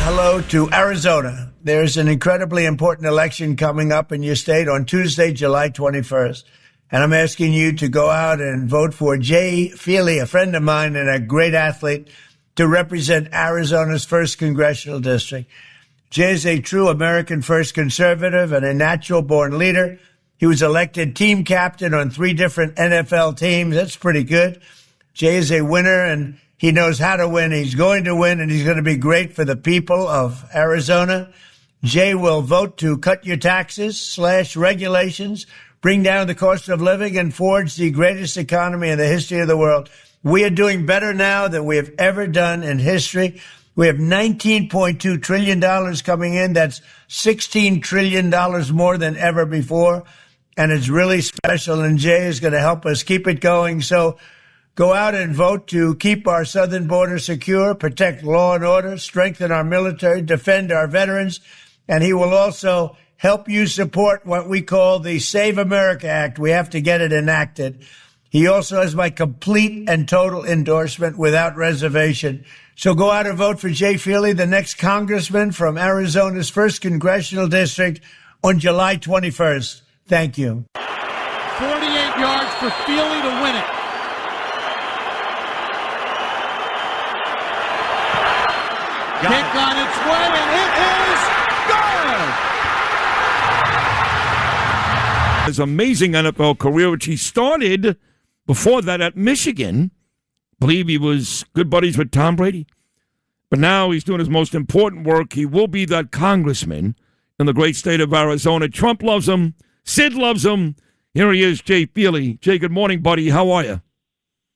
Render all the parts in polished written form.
hello to Arizona. There's an incredibly important election coming up in your state on Tuesday, July 21st. And I'm asking you to go out and vote for Jay Feely, a friend of mine and a great athlete, to represent Arizona's 1st Congressional District. Jay is a true American first conservative and a natural-born leader. He was elected team captain on 3 different NFL teams. That's pretty good. Jay is a winner, and he knows how to win. He's going to win, and he's going to be great for the people of Arizona. Jay will vote to cut your taxes, slash regulations, bring down the cost of living, and forge the greatest economy in the history of the world. We are doing better now than we have ever done in history. We have $19.2 trillion coming in. That's $16 trillion more than ever before. And it's really special. And Jay is going to help us keep it going. So go out and vote to keep our southern border secure, protect law and order, strengthen our military, defend our veterans. And he will also help you support what we call the Save America Act. We have to get it enacted. He also has my complete and total endorsement without reservation. So go out and vote for Jay Feely, the next congressman from Arizona's 1st Congressional District on July 21st. Thank you. 48 yards for Feely to win it. Kick on its way, and it is good! His amazing NFL career, which he started before that at Michigan. I believe he was good buddies with Tom Brady. But now he's doing his most important work. He will be that congressman in the great state of Arizona. Trump loves him. Sid loves him. Here he is, Jay Feely. Jay, good morning, buddy. How are you?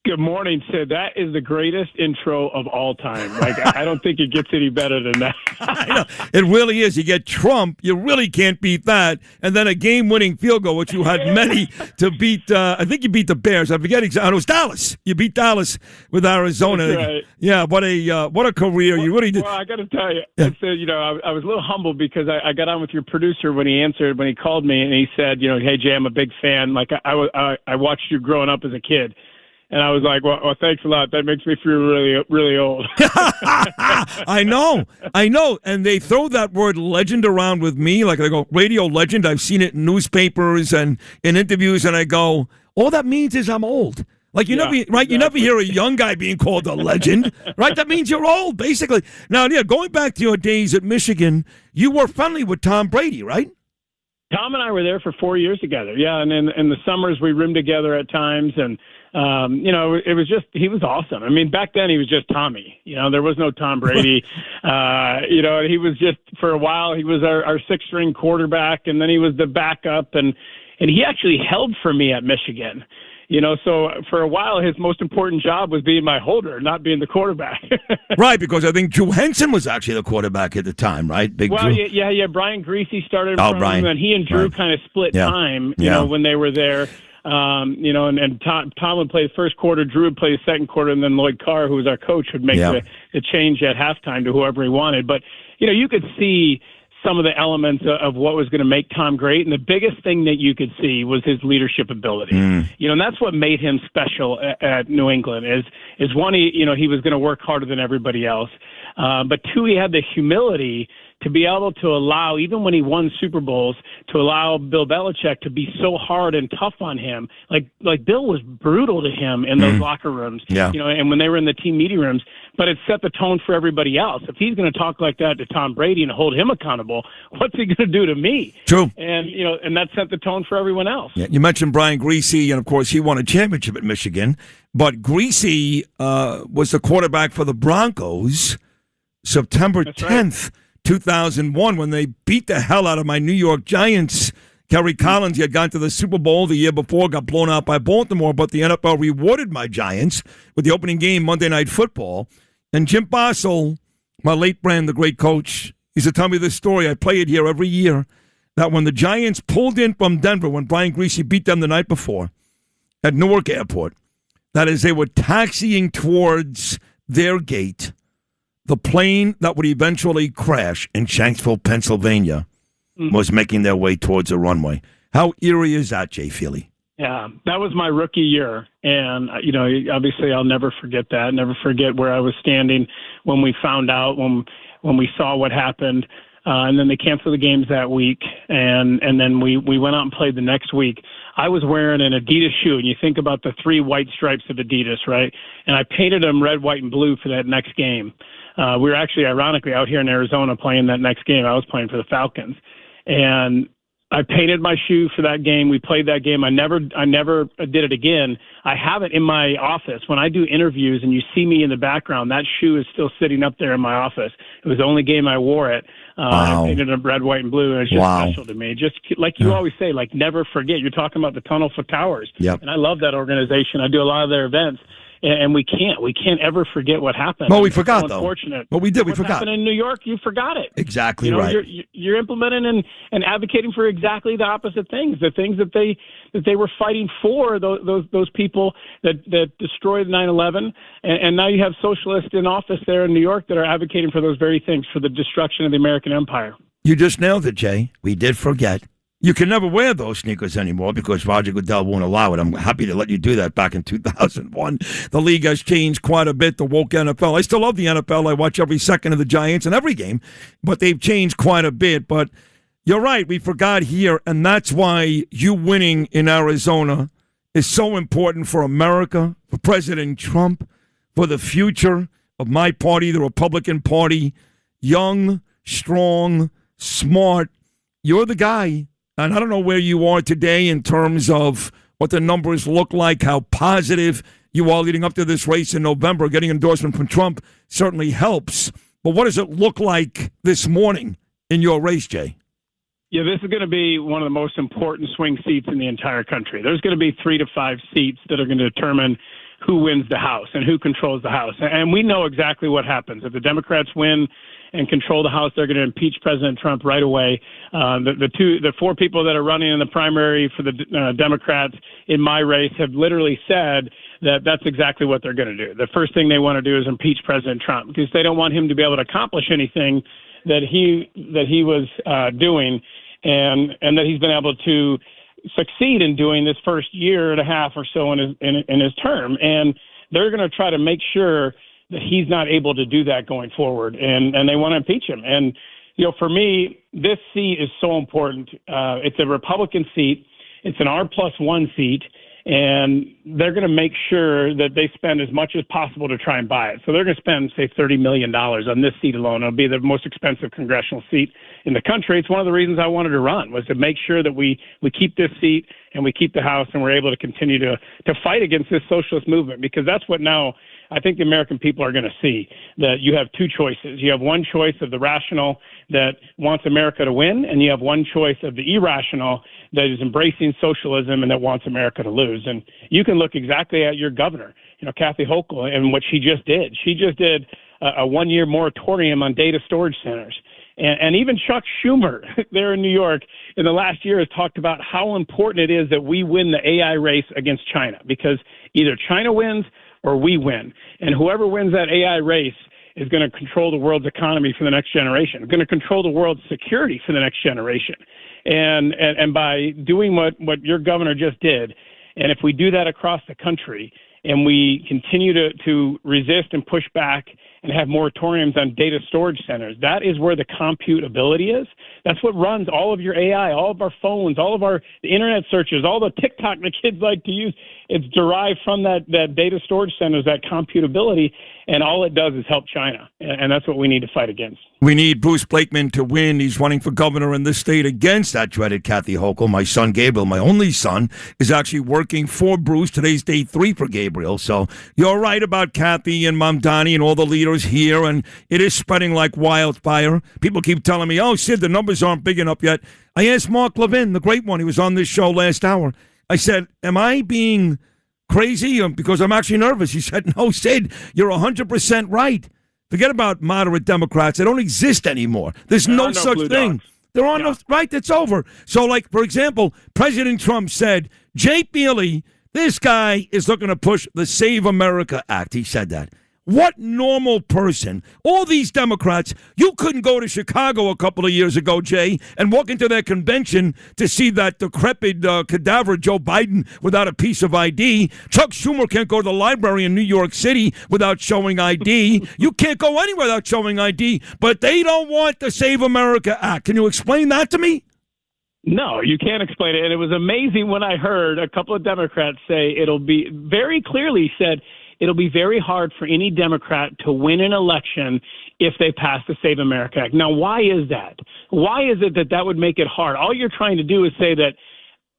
Good morning, Sid. That is the greatest intro of all time. Like, I don't think it gets any better than that. I know. It really is. You get Trump, you really can't beat that. And then a game-winning field goal, which you had many to beat. I think you beat the Bears. I forget exactly. It was Dallas. You beat Dallas with Arizona. That's right. Yeah, what a career. You really did. Well, I got to tell you, I was a little humbled because I got on with your producer when he called me, and he said, hey, Jay, I'm a big fan. Like, I watched you growing up as a kid. And I was like, well, thanks a lot. That makes me feel really, really old. I know. And they throw that word legend around with me. Like they go, radio legend. I've seen it in newspapers and in interviews. And I go, all that means is I'm old. Like, never, right? Exactly. You never hear a young guy being called a legend, right? That means you're old, basically. Now, yeah, going back to your days at Michigan, you were friendly with Tom Brady, right? Tom and I were there for 4 years together. Yeah. And in the summers, we roomed together at times. And it was just, he was awesome. I mean, back then he was just Tommy, there was no Tom Brady, he was just, for a while, he was our 6th string quarterback, and then he was the backup, and he actually held for me at Michigan, so for a while, his most important job was being my holder, not being the quarterback. Right. Because I think Drew Henson was actually the quarterback at the time, right? Big Drew. Yeah. Brian Greasy started from him, and he and Drew kind of split time, when they were there. And Tom would play the first quarter, Drew would play the second quarter, and then Lloyd Carr, who was our coach, would make the change at halftime to whoever he wanted. But, you could see some of the elements of what was going to make Tom great, and the biggest thing that you could see was his leadership ability. And that's what made him special at New England is one, he was going to work harder than everybody else. But 2, he had the humility to be able to allow, even when he won Super Bowls, to allow Bill Belichick to be so hard and tough on him. Like Bill was brutal to him in those locker rooms, and when they were in the team meeting rooms, but it set the tone for everybody else. If he's going to talk like that to Tom Brady and hold him accountable, what's he going to do to me? True. And, and that set the tone for everyone else. Yeah, you mentioned Brian Greasy, and of course he won a championship at Michigan, but Greasy was the quarterback for the Broncos September 10th. 2001, when they beat the hell out of my New York Giants. Kerry Collins, he had gone to the Super Bowl the year before, got blown out by Baltimore, but the NFL rewarded my Giants with the opening game, Monday Night Football. And Jim Bossel, my late friend, the great coach, he used to tell me this story. I play it here every year, that when the Giants pulled in from Denver, when Brian Greasy beat them the night before at Newark Airport, that is, they were taxiing towards their gate, the plane that would eventually crash in Shanksville, Pennsylvania, was making their way towards the runway. How eerie is that, Jay Feely? Yeah, that was my rookie year. And, obviously I'll never forget that. Never forget where I was standing when we found out, when when we saw what happened. And then they canceled the games that week, and then we went out and played the next week. I was wearing an Adidas shoe, and you think about the 3 white stripes of Adidas, right? And I painted them red, white, and blue for that next game. We were actually, ironically, out here in Arizona playing that next game. I was playing for the Falcons, and I painted my shoe for that game. We played that game. I never did it again. I have it in my office. When I do interviews and you see me in the background, that shoe is still sitting up there in my office. It was the only game I wore it. Wow. I painted it red, white, and blue, and it's just special to me. Just like you always say, like never forget. You're talking about the Tunnel for Towers. Yep. And I love that organization. I do a lot of their events. And we can't ever forget what happened. Well, we forgot, so though. Unfortunate. Well, we did. We what forgot. Happened in New York, you forgot it. Exactly right. You're implementing and advocating for exactly the opposite things. The things that they were fighting for. Those people that destroyed 9/11, and now you have socialists in office there in New York that are advocating for those very things, for the destruction of the American empire. You just nailed it, Jay. We did forget. You can never wear those sneakers anymore because Roger Goodell won't allow it. I'm happy to let you do that back in 2001. The league has changed quite a bit, the woke NFL. I still love the NFL. I watch every second of the Giants and every game, but they've changed quite a bit. But you're right, we forgot here, and that's why you winning in Arizona is so important for America, for President Trump, for the future of my party, the Republican Party. Young, strong, smart. You're the guy. And I don't know where you are today in terms of what the numbers look like, how positive you are leading up to this race in November. Getting endorsement from Trump certainly helps. But what does it look like this morning in your race, Jay? Yeah, this is going to be one of the most important swing seats in the entire country. There's going to be 3 to 5 seats that are going to determine who wins the House and who controls the House. And we know exactly what happens. If the Democrats win and control the House, they're going to impeach President Trump right away. The 4 people that are running in the primary for the Democrats in my race have literally said that that's exactly what they're going to do. The first thing they want to do is impeach President Trump because they don't want him to be able to accomplish anything that he was doing and that he's been able to succeed in doing this first year and a half or so in his term. And they're going to try to make sure that he's not able to do that going forward, and they want to impeach him. And, for me, this seat is so important. It's a Republican seat. It's an R+1 seat, and they're going to make sure that they spend as much as possible to try and buy it. So they're going to spend, say, $30 million on this seat alone. It'll be the most expensive congressional seat in the country. It's one of the reasons I wanted to run, was to make sure that we keep this seat and we keep the House, and we're able to continue to fight against this socialist movement, because that's what now – I think the American people are going to see, that you have 2 choices. You have one choice of the rational that wants America to win, and you have one choice of the irrational that is embracing socialism and that wants America to lose. And you can look exactly at your governor, Kathy Hochul, and what she just did. She just did a 1-year moratorium on data storage centers. And even Chuck Schumer there in New York in the last year has talked about how important it is that we win the AI race against China, because either China wins or we win. And whoever wins that AI race is going to control the world's economy for the next generation, going to control the world's security for the next generation. And by doing what your governor just did, and if we do that across the country, and we continue to resist and push back and have moratoriums on data storage centers, that is where the compute ability is. That's what runs all of your AI, all of our phones, all of the internet searches, all the TikTok the kids like to use. It's derived from that data storage centers, that computability, and all it does is help China. And that's what we need to fight against. We need Bruce Blakeman to win. He's running for governor in this state against that dreaded Kathy Hochul. My son Gabriel, my only son, is actually working for Bruce. Today's day 3 for Gabriel. So you're right about Kathy and Mom Donnie and all the leaders here, and it is spreading like wildfire. People keep telling me, oh, Sid, the numbers aren't big enough yet. I asked Mark Levin, the great one. He was on this show last hour. I said, am I being crazy because I'm actually nervous? He said, no, Sid, you're 100% right. Forget about moderate Democrats. They don't exist anymore. There's no such thing. There are no, right, that's over. So, like, for example, President Trump said, Jay Feely, this guy is looking to push the Save America Act. He said that. What normal person, all these Democrats, you couldn't go to Chicago a couple of years ago, Jay, and walk into their convention to see that decrepit cadaver Joe Biden without a piece of ID. Chuck Schumer can't go to the library in New York City without showing ID. You can't go anywhere without showing ID, but they don't want the Save America Act. Can you explain that to me? No, you can't explain it. And it was amazing when I heard a couple of Democrats say it'll be very clearly said, it'll be very hard for any Democrat to win an election if they pass the Save America Act. Now, why is that? Why is it that would make it hard? All you're trying to do is say that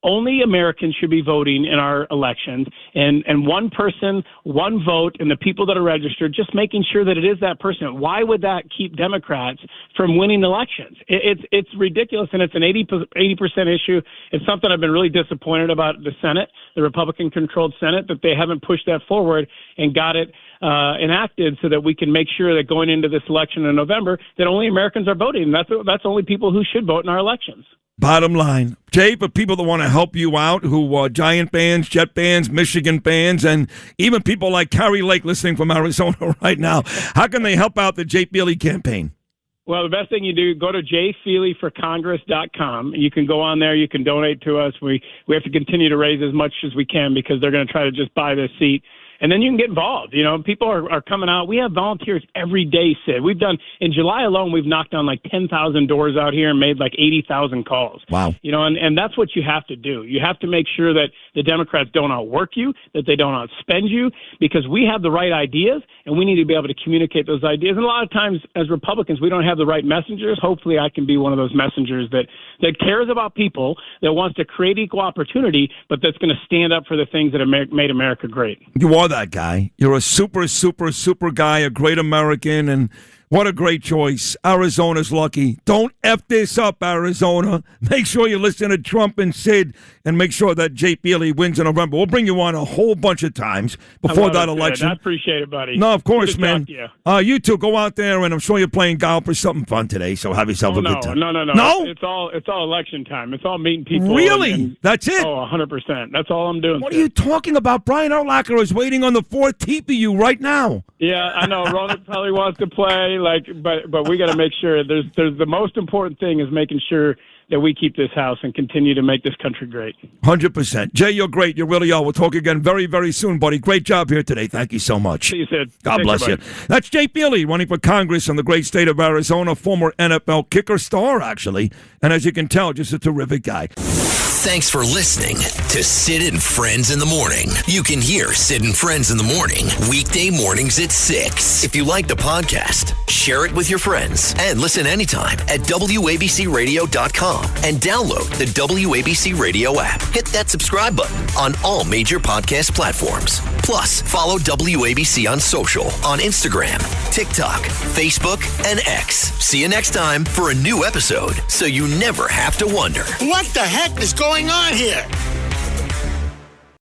only Americans should be voting in our elections, and one person, one vote, and the people that are registered, just making sure that it is that person. Why would that keep Democrats from winning elections? It's ridiculous, and it's an 80% issue. It's something I've been really disappointed about the Senate, the Republican-controlled Senate, that they haven't pushed that forward and got it enacted so that we can make sure that going into this election in November that only Americans are voting. That's only people who should vote in our elections. Bottom line, Jay, for people that want to help you out, who are Giant fans, Jet fans, Michigan fans, and even people like Carrie Lake listening from Arizona right now, how can they help out the Jay Feely campaign? Well, the best thing you do, go to jfeelyforcongress.com. You can go on there. You can donate to us. We have to continue to raise as much as we can because they're going to try to just buy this seat. And then you can get involved. You know, people are coming out. We have volunteers every day, Sid. We've done, in July alone, we've knocked on like 10,000 doors out here and made like 80,000 calls. Wow. You know, and that's what you have to do. You have to make sure that the Democrats don't outwork you, that they don't outspend you, because we have the right ideas, and we need to be able to communicate those ideas. And a lot of times, as Republicans, we don't have the right messengers. Hopefully, I can be one of those messengers that cares about people, that wants to create equal opportunity, but that's going to stand up for the things that have made America great. You are that guy. You're a super guy, a great American, and what a great choice. Arizona's lucky. Don't F this up, Arizona. Make sure you listen to Trump and Sid, and make sure that Jay Feely wins in November. We'll bring you on a whole bunch of times before that election. I appreciate it, buddy. No, of course, man. You two go out there, and I'm sure you're playing golf or something fun today, so have yourself a good time. No. No? It's all election time. It's all meeting people. Really? That's it? Oh, 100%. That's all I'm doing. What are you talking about? Brian Urlacher is waiting on the fourth tee for you right now. Yeah, I know. Ronan probably wants to play, but we got to make sure. There's the most important thing is making sure that we keep this house and continue to make this country great. 100%. Jay, you're great. You really are. We'll talk again very, very soon, buddy. Great job here today. Thank you so much. See you, Sid. God bless you. That's Jay Feely, running for Congress in the great state of Arizona, former NFL kicker star, actually. And as you can tell, just a terrific guy. Thanks for listening to Sid and Friends in the Morning. You can hear Sid and Friends in the Morning weekday mornings at 6. If you like the podcast, share it with your friends and listen anytime at WABCRadio.com and download the WABC Radio app. Hit that subscribe button on all major podcast platforms. Plus, follow WABC on social on Instagram, TikTok, Facebook, and X. See you next time for a new episode so you never have to wonder. What the heck is going on here?